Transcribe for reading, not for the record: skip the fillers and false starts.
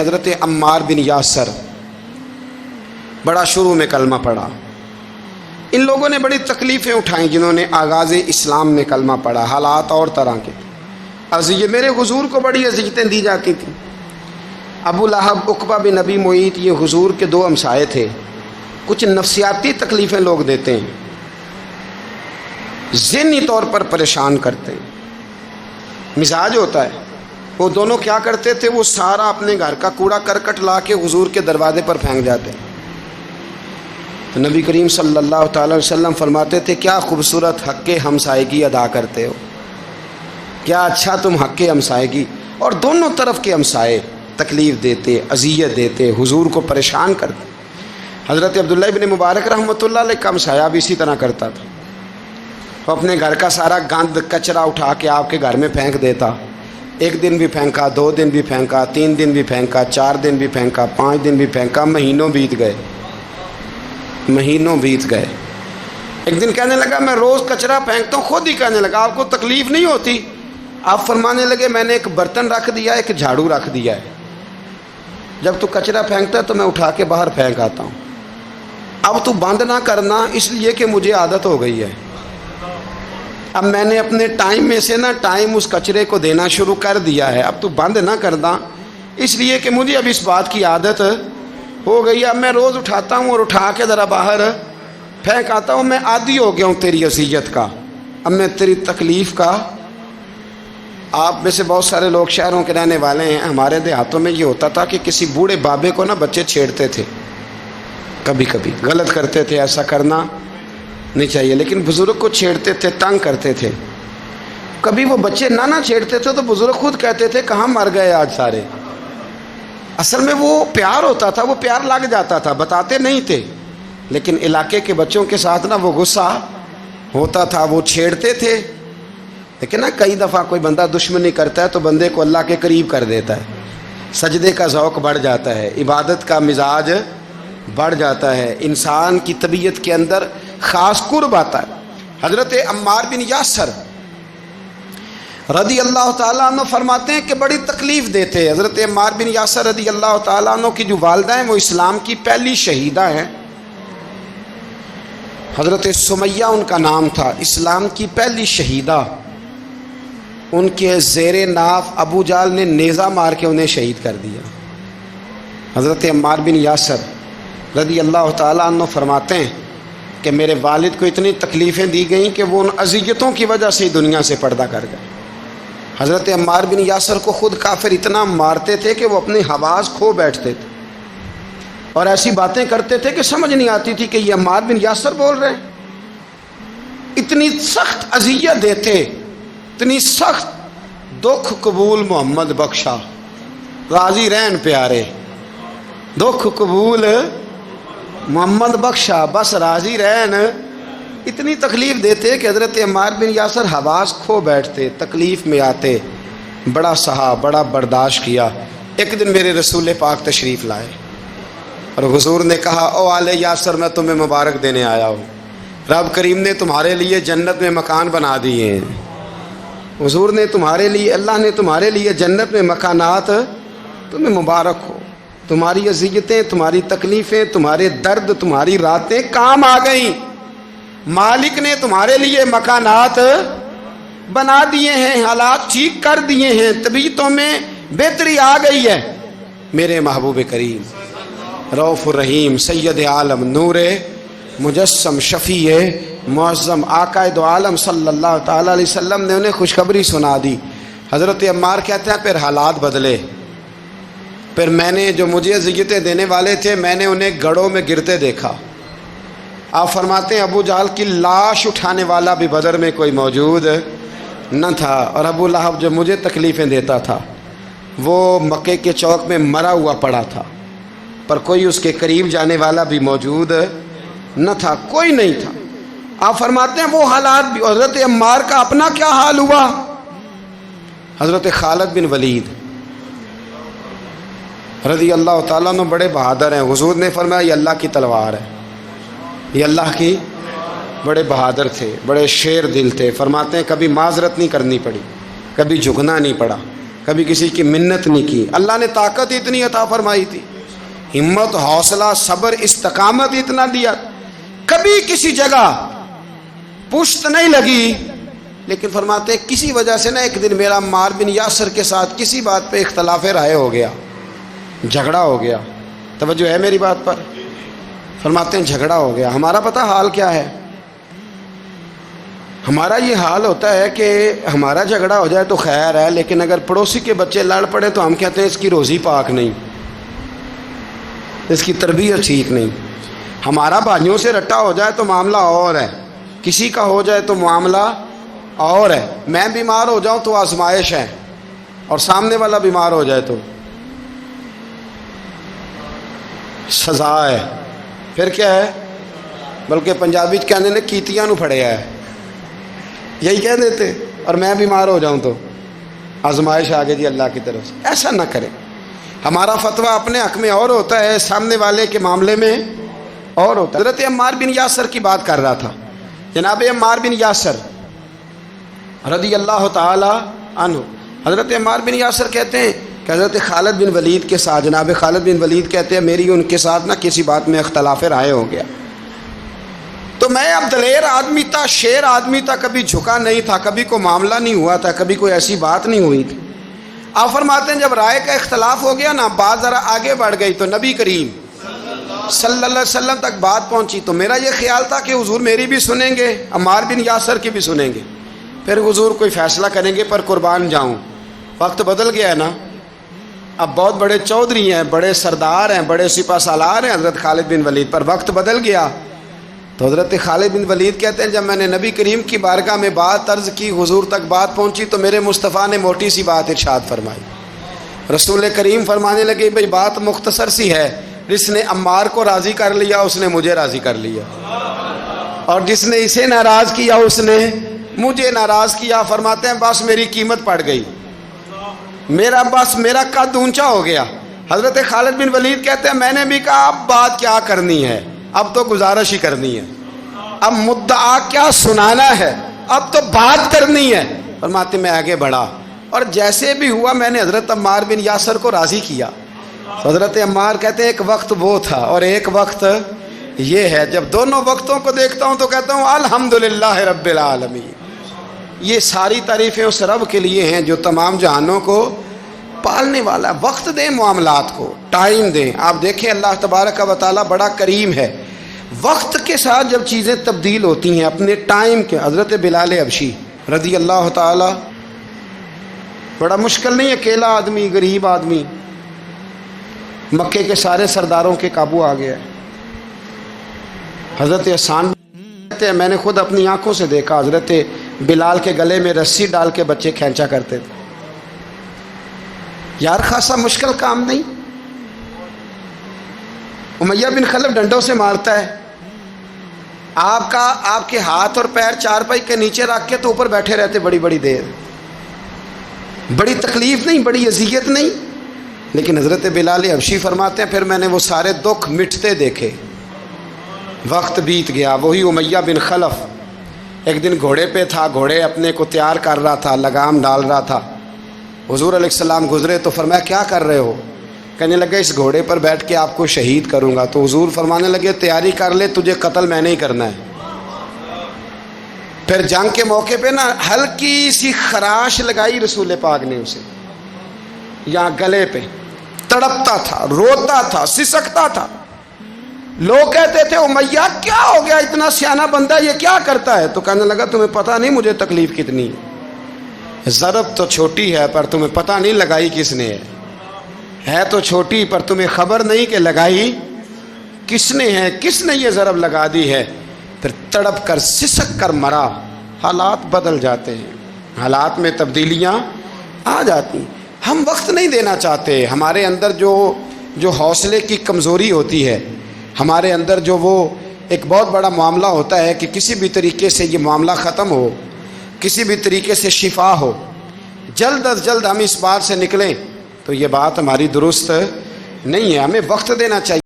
حضرت عمار بن یاسر بڑا شروع میں کلمہ پڑھا. ان لوگوں نے بڑی تکلیفیں اٹھائیں جنہوں نے آغاز اسلام میں کلمہ پڑھا. حالات اور طرح کے یہ میرے حضور کو بڑی اذیتیں دی جاتی تھیں. ابو لہب، عقبہ بن ابی معیط، یہ حضور کے دو ہمسائے تھے. کچھ نفسیاتی تکلیفیں لوگ دیتے ہیں، ذہنی طور پر پریشان کرتے ہیں. مزاج ہوتا ہے. وہ دونوں کیا کرتے تھے، وہ سارا اپنے گھر کا کوڑا کرکٹ لا کے حضور کے دروازے پر پھینک جاتے. تو نبی کریم صلی اللہ تعالی وسلم فرماتے تھے کیا خوبصورت حق ہمسائیگی ادا کرتے ہو، کیا اچھا تم حق ہمسائیگی. اور دونوں طرف کے ہمسائے تکلیف دیتے، اذیت دیتے، حضور کو پریشان کرتے. حضرت عبداللہ ابن مبارک رحمۃ اللہ علیہ کا ہمسایہ بھی اسی طرح کرتا تھا. وہ اپنے گھر کا سارا گند کچرا اٹھا کے آپ کے گھر میں پھینک دیتا. ایک دن بھی پھینکا، 2 دن بھی پھینکا، 3 دن بھی پھینکا، 4 دن بھی پھینکا، 5 دن بھی پھینکا. مہینوں بیت گئے. ایک دن کہنے لگا میں روز کچرا پھینکتا ہوں. خود ہی کہنے لگا آپ کو تکلیف نہیں ہوتی؟ آپ فرمانے لگے میں نے ایک برتن رکھ دیا، ایک جھاڑو رکھ دیا ہے. جب تو کچرا پھینکتا ہے تو میں اٹھا کے باہر پھینک آتا ہوں. اب تو بند نہ کرنا، اس لیے کہ مجھے عادت ہو گئی ہے. اب میں نے اپنے ٹائم میں سے ٹائم اس کچرے کو دینا شروع کر دیا ہے. اب تو بند نہ کرنا، اس لیے کہ مجھے اب اس بات کی عادت ہو گئی ہے. اب میں روز اٹھاتا ہوں اور اٹھا کے ذرا باہر پھینک آتا ہوں. میں عادی ہو گیا ہوں تیری اذیت کا، اب میں تیری تکلیف کا. آپ میں سے بہت سارے لوگ شہروں کے رہنے والے ہیں. ہمارے دیہاتوں میں یہ ہوتا تھا کہ کسی بوڑھے بابے کو بچے چھیڑتے تھے، کبھی کبھی غلط کرتے تھے، ایسا کرنا نہیں چاہیے، لیکن بزرگ کو چھیڑتے تھے، تنگ کرتے تھے. کبھی وہ بچے نہ چھیڑتے تھے تو بزرگ خود کہتے تھے کہاں مر گئے آج سارے. اصل میں وہ پیار ہوتا تھا، وہ پیار لگ جاتا تھا، بتاتے نہیں تھے. لیکن علاقے کے بچوں کے ساتھ وہ غصہ ہوتا تھا، وہ چھیڑتے تھے. لیکن کئی دفعہ کوئی بندہ دشمنی کرتا ہے تو بندے کو اللہ کے قریب کر دیتا ہے. سجدے کا ذوق بڑھ جاتا ہے، عبادت کا مزاج بڑھ جاتا ہے، انسان کی طبیعت کے اندر خاص قرب آتا ہے. حضرت عمار بن یاسر رضی اللہ تعالیٰ عنہ فرماتے ہیں کہ بڑی تکلیف دیتے. حضرت عمار بن یاسر رضی اللہ تعالیٰ عنہ کی جو والدہ ہیں وہ اسلام کی پہلی شہیدہ ہیں. حضرت سمیہ ان کا نام تھا، اسلام کی پہلی شہیدہ. ان کے زیر ناف ابو جال نے نیزہ مار کے انہیں شہید کر دیا. حضرت عمار بن یاسر رضی اللہ تعالیٰ عنہ فرماتے ہیں کہ میرے والد کو اتنی تکلیفیں دی گئیں کہ وہ ان اذیتوں کی وجہ سے دنیا سے پردہ کر گئے. حضرت عمار بن یاسر کو خود کافر اتنا مارتے تھے کہ وہ اپنے حواس کھو بیٹھتے تھے اور ایسی باتیں کرتے تھے کہ سمجھ نہیں آتی تھی کہ یہ عمار بن یاسر بول رہے ہیں. اتنی سخت اذیت دیتے، اتنی سخت. دکھ قبول محمد بخشا، راضی رہن پیارے. دکھ قبول محمد بخشا، بس راضی رہن. اتنی تکلیف دیتے کہ حضرت عمار بن یاسر حواس کھو بیٹھتے، تکلیف میں آتے. بڑا سہا، بڑا برداشت کیا. ایک دن میرے رسول پاک تشریف لائے اور حضور نے کہا او آل یاسر میں تمہیں مبارک دینے آیا ہوں، رب کریم نے تمہارے لیے جنت میں مکان بنا دیے ہیں. حضور نے تمہارے لیے، اللہ نے تمہارے لیے جنت میں مکانات، تمہیں مبارک ہو. تمہاری اذیتیں، تمہاری تکلیفیں، تمہارے درد، تمہاری راتیں کام آ گئیں. مالک نے تمہارے لیے مکانات بنا دیے ہیں، حالات ٹھیک کر دیے ہیں، طبیعتوں میں بہتری آ گئی ہے. میرے محبوب کریم رؤوف الرحیم سید عالم نور مجسم شفیع معظم آقا دو عالم صلی اللہ تعالیٰ علیہ وسلم نے انہیں خوشخبری سنا دی. حضرت عمار کہتے ہیں پھر حالات بدلے. پھر میں نے جو مجھے اذیتیں دینے والے تھے میں نے انہیں گڑھوں میں گرتے دیکھا. آپ فرماتے ہیں ابو جہل کی لاش اٹھانے والا بھی بدر میں کوئی موجود نہ تھا. اور ابو لہب جو مجھے تکلیفیں دیتا تھا وہ مکے کے چوک میں مرا ہوا پڑا تھا، پر کوئی اس کے قریب جانے والا بھی موجود نہ تھا، کوئی نہیں تھا. آپ فرماتے ہیں وہ حالات بھی. حضرت عمار کا اپنا کیا حال ہوا؟ حضرت خالد بن ولید رضی اللہ تعالیٰ عنہ بڑے بہادر ہیں. حضور نے فرمایا یہ اللہ کی تلوار ہے، یہ اللہ کی. بڑے بہادر تھے، بڑے شیر دل تھے. فرماتے ہیں کبھی معذرت نہیں کرنی پڑی، کبھی جھکنا نہیں پڑا، کبھی کسی کی منت نہیں کی. اللہ نے طاقت اتنی عطا فرمائی تھی, ہمت, حوصلہ, صبر, استقامت اتنا دیا, کبھی کسی جگہ پشت نہیں لگی. لیکن فرماتے ہیں کسی وجہ سے نا ایک دن میرا عمار بن یاسر کے ساتھ کسی بات پہ اختلاف رائے ہو گیا, جھگڑا ہو گیا. توجہ ہے میری بات پر؟ فرماتے ہیں جھگڑا ہو گیا. ہمارا پتہ حال کیا ہے؟ ہمارا یہ حال ہوتا ہے کہ ہمارا جھگڑا ہو جائے تو خیر ہے, لیکن اگر پڑوسی کے بچے لڑ پڑے تو ہم کہتے ہیں اس کی روزی پاک نہیں, اس کی تربیت ٹھیک نہیں. ہمارا بھائیوں سے رٹا ہو جائے تو معاملہ اور ہے, کسی کا ہو جائے تو معاملہ اور ہے. میں بیمار ہو جاؤں تو آزمائش ہے, اور سامنے والا بیمار ہو جائے تو سزا ہے. پھر کیا ہے؟ بلکہ پنجابی کہنے نے کیتیاں نو پھڑیا ہے, یہی کہہ دیتے. اور میں بیمار ہو جاؤں تو آزمائش آگے جی اللہ کی طرف سے. ایسا نہ کریں. ہمارا فتویٰ اپنے حق میں اور ہوتا ہے, سامنے والے کے معاملے میں اور ہوتا ہے. حضرت عمار بن یاسر کی بات کر رہا تھا. جناب عمار بن یاسر رضی اللہ تعالی عنہ, حضرت عمار بن یاسر کہتے ہیں کہ حضرت خالد بن ولید کے ساتھ, جناب خالد بن ولید کہتے ہیں میری ان کے ساتھ نہ کسی بات میں اختلاف رائے ہو گیا. تو میں اب دلیر آدمی تھا, شیر آدمی تھا, کبھی جھکا نہیں تھا, کبھی کوئی معاملہ نہیں ہوا تھا, کبھی کوئی ایسی بات نہیں ہوئی تھی. آپ فرماتے ہیں جب رائے کا اختلاف ہو گیا نا, بات ذرا آگے بڑھ گئی تو نبی کریم صلی اللہ علیہ وسلم تک بات پہنچی. تو میرا یہ خیال تھا کہ حضور میری بھی سنیں گے, عمار بن یاسر کی بھی سنیں گے, پھر حضور کوئی فیصلہ کریں گے, پر قربان جاؤں وقت بدل گیا ہے نا. اب بہت بڑے چودھری ہیں, بڑے سردار ہیں, بڑے سپہ سالار ہیں حضرت خالد بن ولید, پر وقت بدل گیا. تو حضرت خالد بن ولید کہتے ہیں جب میں نے نبی کریم کی بارگاہ میں بات عرض کی, حضور تک بات پہنچی, تو میرے مصطفیٰ نے موٹی سی بات ارشاد فرمائی. رسول کریم فرمانے لگے بھئی بات مختصر سی ہے, جس نے عمار کو راضی کر لیا اس نے مجھے راضی کر لیا, اور جس نے اسے ناراض کیا اس نے مجھے ناراض کیا. فرماتے ہیں بس میری قیمت پڑ گئی, میرا قد اونچا ہو گیا. حضرت خالد بن ولید کہتے ہیں میں نے بھی کہا اب بات کیا کرنی ہے, اب تو گزارش ہی کرنی ہے, اب مدعا کیا سنانا ہے, اب تو بات کرنی ہے. فرماتے میں آگے بڑھا, اور جیسے بھی ہوا میں نے حضرت عمار بن یاسر کو راضی کیا. حضرت عمار کہتے ہیں ایک وقت وہ تھا اور ایک وقت یہ ہے, جب دونوں وقتوں کو دیکھتا ہوں تو کہتا ہوں الحمدللہ رب العالمین. یہ ساری تعریفیں اس رب کے لیے ہیں جو تمام جہانوں کو پالنے والا. وقت دیں معاملات کو, ٹائم دیں. آپ دیکھیں اللہ تبارک و تعالیٰ بڑا کریم ہے, وقت کے ساتھ جب چیزیں تبدیل ہوتی ہیں اپنے ٹائم کے. حضرت بلال حبشی رضی اللہ تعالیٰ, بڑا مشکل نہیں, اکیلا آدمی, غریب آدمی, مکے کے سارے سرداروں کے قابو آ گیا. حضرت حسان کہتے ہیں میں نے خود اپنی آنکھوں سے دیکھا, حضرت بلال کے گلے میں رسی ڈال کے بچے کھینچا کرتے تھے. یار خاصا مشکل کام نہیں. امیہ بن خلف ڈنڈوں سے مارتا ہے, آپ کے ہاتھ اور پیر چارپائی کے نیچے رکھ کے تو اوپر بیٹھے رہتے بڑی بڑی دیر. بڑی تکلیف نہیں, بڑی اذیت نہیں. لیکن حضرت بلال حبشی فرماتے ہیں پھر میں نے وہ سارے دکھ مٹتے دیکھے. وقت بیت گیا. وہی امیہ بن خلف ایک دن گھوڑے پہ تھا, گھوڑے اپنے کو تیار کر رہا تھا, لگام ڈال رہا تھا. حضور علیہ السلام گزرے تو فرمایا کیا کر رہے ہو؟ کہنے لگے اس گھوڑے پر بیٹھ کے آپ کو شہید کروں گا. تو حضور فرمانے لگے تیاری کر لے, تجھے قتل میں نہیں کرنا ہے. پھر جنگ کے موقع پہ نا ہلکی سی خراش لگائی رسول پاک نے اسے, یہاں گلے پہ. تڑپتا تھا, روتا تھا, سسکتا تھا. لوگ کہتے تھے امیہ کیا ہو گیا, اتنا سیانہ بندہ یہ کیا کرتا ہے؟ تو کہنے لگا تمہیں پتہ نہیں مجھے تکلیف کتنی ہے. ضرب تو چھوٹی ہے پر تمہیں پتہ نہیں لگائی کس نے ہے تو چھوٹی, پر تمہیں خبر نہیں کہ لگائی کس نے ہے, کس نے یہ ضرب لگا دی ہے. پھر تڑپ کر سسک کر مرا. حالات بدل جاتے ہیں, حالات میں تبدیلیاں آ جاتی. ہم وقت نہیں دینا چاہتے. ہمارے اندر جو حوصلے کی کمزوری ہوتی ہے, ہمارے اندر جو وہ ایک بہت بڑا معاملہ ہوتا ہے کہ کسی بھی طریقے سے یہ معاملہ ختم ہو, کسی بھی طریقے سے شفا ہو, جلد از جلد ہم اس بات سے نکلیں, تو یہ بات ہماری درست نہیں ہے. ہمیں وقت دینا چاہیے.